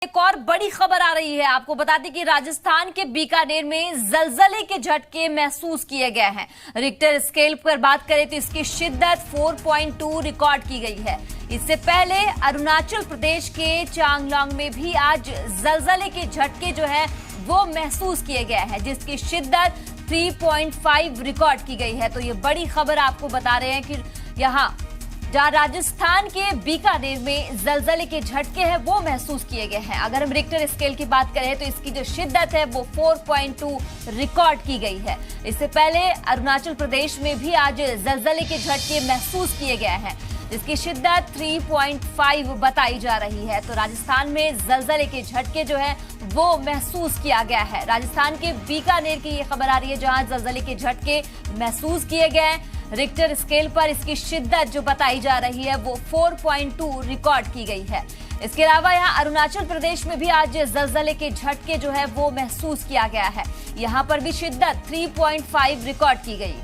एक और बड़ी खबर आ रही है। आपको बता दें कि राजस्थान के बीकानेर में जलजले के झटके महसूस किए गए हैं। रिक्टर स्केल पर बात करें तो इसकी शिद्दत 4.2 रिकॉर्ड की गई है। इससे पहले अरुणाचल प्रदेश के चांगलांग में भी आज जलजले के झटके जो है वो महसूस किए गए हैं, जिसकी शिद्दत 3.5 रिकॉर्ड की गई है। तो ये बड़ी खबर आपको बता रहे हैं कि यहाँ जहां राजस्थान के बीकानेर में जलजले के झटके हैं वो महसूस किए गए हैं। अगर हम रिक्टर स्केल की बात करें तो इसकी जो शिद्दत है वो 4.2 रिकॉर्ड की गई है। इससे पहले अरुणाचल प्रदेश में भी आज जलजले के झटके महसूस किए गए हैं, जिसकी शिद्दत 3.5 बताई जा रही है। तो राजस्थान में जलजले के झटके जो है वो महसूस किया गया है। राजस्थान के बीकानेर की ये खबर आ रही है जहां जलजले के झटके महसूस किए गए। रिक्टर स्केल पर इसकी शिद्दत जो बताई जा रही है वो 4.2 रिकॉर्ड की गई है। इसके अलावा यहाँ अरुणाचल प्रदेश में भी आज जलजले के झटके जो है वो महसूस किया गया है। यहाँ पर भी शिद्दत 3.5 रिकॉर्ड की गई।